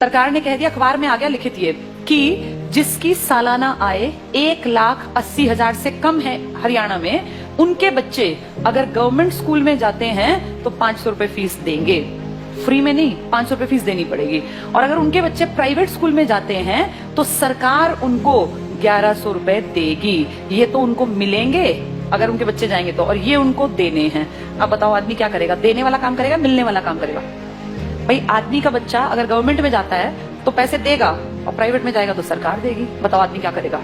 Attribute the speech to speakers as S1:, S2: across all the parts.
S1: सरकार ने कह दिया, अखबार में आ गया लिखित ये कि जिसकी सालाना आय 1,80,000 से कम है हरियाणा में, उनके बच्चे अगर गवर्नमेंट स्कूल में जाते हैं तो 500 रुपए फीस देंगे। फ्री में नहीं, 500 रुपए फीस देनी पड़ेगी। और अगर उनके बच्चे प्राइवेट स्कूल में जाते हैं तो सरकार उनको 1100 रुपए देगी। ये तो उनको मिलेंगे अगर उनके बच्चे जाएंगे तो, और ये उनको देने हैं। अब बताओ आदमी क्या करेगा? देने वाला काम करेगा, मिलने वाला काम करेगा? भाई आदमी का बच्चा अगर गवर्नमेंट में जाता है तो पैसे देगा और प्राइवेट में जाएगा तो सरकार देगी। बताओ आदमी क्या करेगा?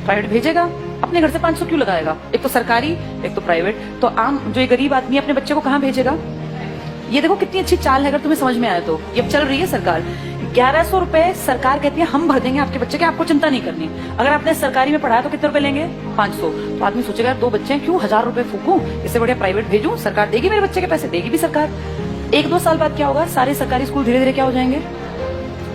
S1: प्राइवेट भेजेगा, अपने घर से 500 क्यों लगाएगा? एक तो सरकारी, एक तो प्राइवेट। तो आम जो ये गरीब आदमी अपने बच्चे को कहाँ भेजेगा? ये देखो कितनी अच्छी चाल है, अगर तुम्हें समझ में आए तो। ये चल रही है सरकार। 1100 रुपए सरकार कहती है हम भर देंगे आपके बच्चे के, आपको चिंता नहीं करनी। अगर आपने सरकारी में पढ़ाया तो कितने रुपए लेंगे? 500। तो आदमी सोचेगा 2 बच्चे हैं, क्यों 1000 रुपए फूकूं, इससे बढ़िया प्राइवेट भेजूं, सरकार देगी मेरे बच्चे के पैसे, देगी भी सरकार। 1-2 साल बाद क्या होगा? सारे सरकारी स्कूल धीरे धीरे क्या हो जाएंगे?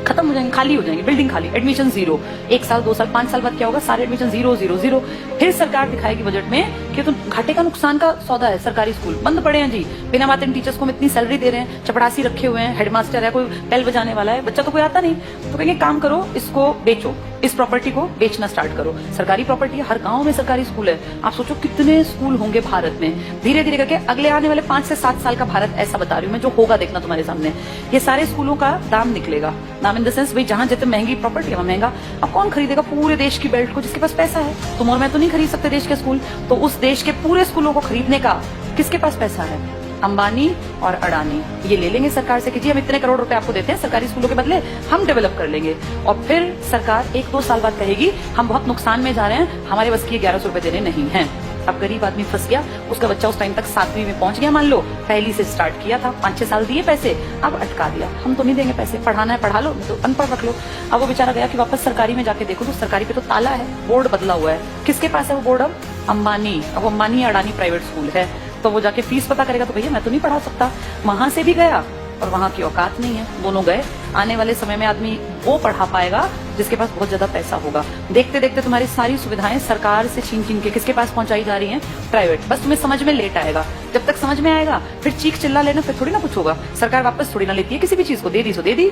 S1: खत्म हो जाएंगे, खाली हो जाएंगे, बिल्डिंग खाली, एडमिशन 0। 1 साल 2 साल 5 साल बाद क्या होगा? सारे एडमिशन 0 0 0। फिर सरकार दिखाएगी बजट में कि तो घाटे का नुकसान का सौदा है, सरकारी स्कूल बंद पड़े हैं जी, बिना बात इन टीचर्स को हम इतनी सैलरी दे रहे हैं, चपड़ासी रखे हुए हैं, हेडमास्टर है, कोई बेल बजाने वाला है, बच्चा तो कोई आता नहीं। तो कहेंगे काम करो, इसको बेचो, इस प्रॉपर्टी को बेचना स्टार्ट करो। सरकारी प्रॉपर्टी है, हर गांव में सरकारी स्कूल है। आप सोचो कितने स्कूल होंगे भारत में। धीरे धीरे करके अगले आने वाले 5 से 7 साल का भारत ऐसा बता रही हूँ मैं, जो होगा देखना तुम्हारे सामने। ये सारे स्कूलों का दाम निकलेगा, दाम इन द सेंस भाई जहां जितनी महंगी प्रॉपर्टी है वहां महंगा। अब कौन खरीदेगा पूरे देश की बेल्ट को? जिसके पास पैसा है। तुम और मैं तो नहीं खरीद सकते देश के स्कूल, तो उस देश के पूरे स्कूलों को खरीदने का किसके पास पैसा है? अंबानी और अडानी ये ले लेंगे सरकार से कि जी हम इतने करोड़ रुपए आपको देते हैं, सरकारी स्कूलों के बदले हम डेवलप कर लेंगे। और फिर सरकार 1-2 साल बाद कहेगी हम बहुत नुकसान में जा रहे हैं, हमारे बस की 1100 रुपए देने नहीं है। अब गरीब आदमी फंस गया, उसका बच्चा उस टाइम तक 7वीं में पहुंच गया, मान लो पहली से स्टार्ट किया था, 5-6 साल दिए पैसे, अब अटका दिया, हम तो नहीं देंगे पैसे, पढ़ाना है पढ़ा लो, तो अनपढ़ रख लो। अब वो बेचारा गया कि वापस सरकारी में जाके देखो तो सरकारी पे तो ताला है, बोर्ड बदला हुआ है। किसके पास है वो बोर्ड? अब अंबानी। अब अंबानी अडानी प्राइवेट स्कूल है, तो वो जाके फीस पता करेगा तो भैया मैं तो नहीं पढ़ा सकता। वहां से भी गया और वहां की औकात नहीं है, दोनों गए। आने वाले समय में आदमी वो पढ़ा पाएगा जिसके पास बहुत ज्यादा पैसा होगा। देखते देखते तुम्हारी सारी सुविधाएं सरकार से छीन छीन के किसके पास पहुंचाई जा रही हैं? प्राइवेट। बस तुम्हें समझ में लेट आएगा, जब तक समझ में आएगा फिर चीख चिल्ला लेना, फिर थोड़ी ना कुछ होगा। सरकार वापस थोड़ी ना लेती है किसी भी चीज को, दे दी सो दे दी।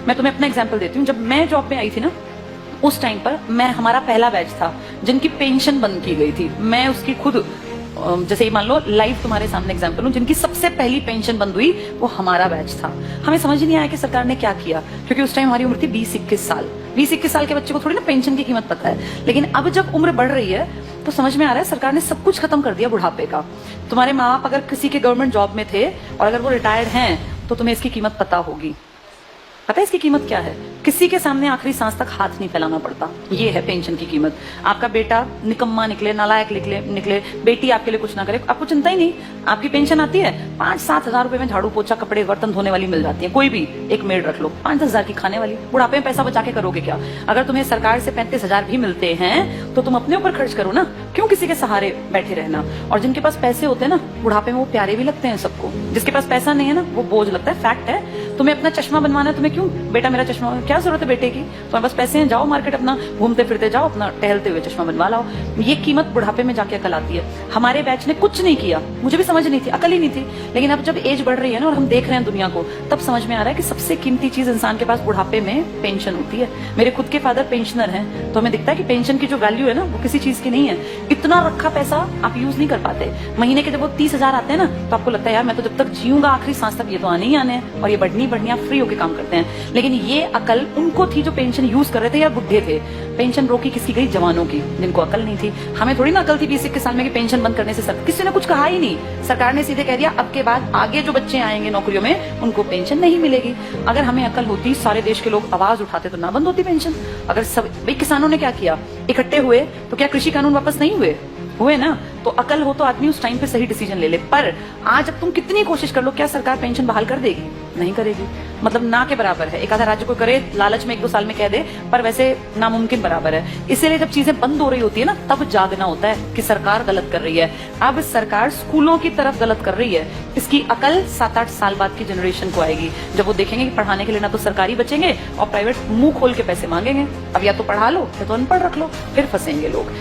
S1: मैं तुम्हें अपना एग्जाम्पल देती हूँ। जब मैं जॉब में आई थी ना, उस टाइम पर हमारा पहला बैच था जिनकी पेंशन बंद की गई थी। मैं उसकी खुद जैसे मान लो लाइव तुम्हारे सामने एग्जांपल हूं, जिनकी सबसे पहली पेंशन बंद हुई वो हमारा बैच था। हमें समझ नहीं आया कि सरकार ने क्या किया, क्योंकि उस टाइम हमारी उम्र थी 20-21 साल। 20-21 साल के बच्चे को थोड़ी ना पेंशन की कीमत पता है। लेकिन अब जब उम्र बढ़ रही है तो समझ में आ रहा है सरकार ने सब कुछ खत्म कर दिया बुढ़ापे का। तुम्हारे माँ बाप अगर किसी के गवर्नमेंट जॉब में थे और अगर वो रिटायर्ड हैं तो तुम्हें इसकी कीमत पता होगी। पता है इसकी कीमत क्या है? किसी के सामने आखिरी सांस तक हाथ नहीं फैलाना पड़ता। ये है पेंशन की कीमत। आपका बेटा निकम्मा निकले, नालायक निकले, बेटी आपके लिए कुछ ना करे, आपको चिंता ही नहीं। आपकी पेंशन आती है, 5-7 हजार रुपए में झाड़ू पोछा कपड़े बर्तन धोने वाली मिल जाती है। कोई भी एक मेड रख लो, 5-10 हजार की खाने वाली। बुढ़ापे में पैसा बचा के करोगे क्या? अगर तुम्हें सरकार से 35 हजार भी मिलते हैं तो तुम अपने ऊपर खर्च करो ना, क्यों किसी के सहारे बैठे रहना? और जिनके पास पैसे होते हैं ना, बुढ़ापे में वो प्यारे भी लगते हैं सबको। जिसके पास पैसा नहीं है ना, वो बोझ लगता है। फैक्ट है। तुम्हें अपना चश्मा बनवाना है, तुम्हें क्यों बेटा मेरा चश्मा, क्या जरूरत है बेटे की? तुम्हारे पास पैसे हैं, जाओ मार्केट, अपना घूमते फिरते जाओ, अपना टहलते हुए चश्मा बनवा लाओ। ये कीमत बुढ़ापे में जाके अकल आती है। हमारे बैच ने कुछ नहीं किया, मुझे भी समझ नहीं थी, अकल ही नहीं थी। लेकिन अब जब एज बढ़ रही है ना और हम देख रहे हैं दुनिया को, तब समझ में आ रहा है कि सबसे कीमती चीज इंसान के पास बुढ़ापे में पेंशन होती है। मेरे खुद के फादर पेंशनर हैं, तो हमें दिखता है कि पेंशन की जो वैल्यू है ना, वो किसी चीज की नहीं है। इतना रखा पैसा आप यूज नहीं कर पाते। महीने के जब वो 30 हजार आते हैं ना, तो आपको लगता है यार मैं तो जब तक जीऊंगा आखिरी सांस तक ये तो आने ही आने हैं, और ये बढ़नी आप फ्री होकर काम करते हैं। लेकिन ये अकल उनको थी जो पेंशन यूज कर रहे थे या बुढ़े थे। पेंशन रोकी किसकी गई? जवानों की, जिनको अकल नहीं थी। हमें थोड़ी ना अकल थी 20-21 साल में कि पेंशन बंद करने से किसी ने कुछ कहा ही नहीं। सरकार ने सीधे कह दिया अब के बाद आगे जो बच्चे आएंगे नौकरियों में उनको पेंशन नहीं मिलेगी। अगर हमें अकल होती, सारे देश के लोग आवाज उठाते तो ना बंद होती पेंशन। अगर सब भाई किसानों ने क्या किया, इकट्ठे हुए तो क्या कृषि कानून वापस नहीं हुए ना? तो अकल हो तो आदमी उस टाइम पे सही डिसीजन ले ले। पर आज अब तुम कितनी कोशिश कर लो, क्या सरकार पेंशन बहाल कर देगी? नहीं करेगी। मतलब ना के बराबर है। एक आधा राज्य को करे, लालच में 1-2 साल में कह दे, पर वैसे नामुमकिन बराबर है। इसीलिए जब चीजें बंद हो रही होती है ना, तब जागना होता है कि सरकार गलत कर रही है। अब सरकार स्कूलों की तरफ गलत कर रही है। इसकी अकल 7-8 साल बाद की जनरेशन को आएगी, जब वो देखेंगे कि पढ़ाने के लिए ना तो सरकारी बचेंगे और प्राइवेट मुंह खोल के पैसे मांगेंगे। अब या तो पढ़ा लो या तो अनपढ़ रख लो, फिर फंसेंगे लोग।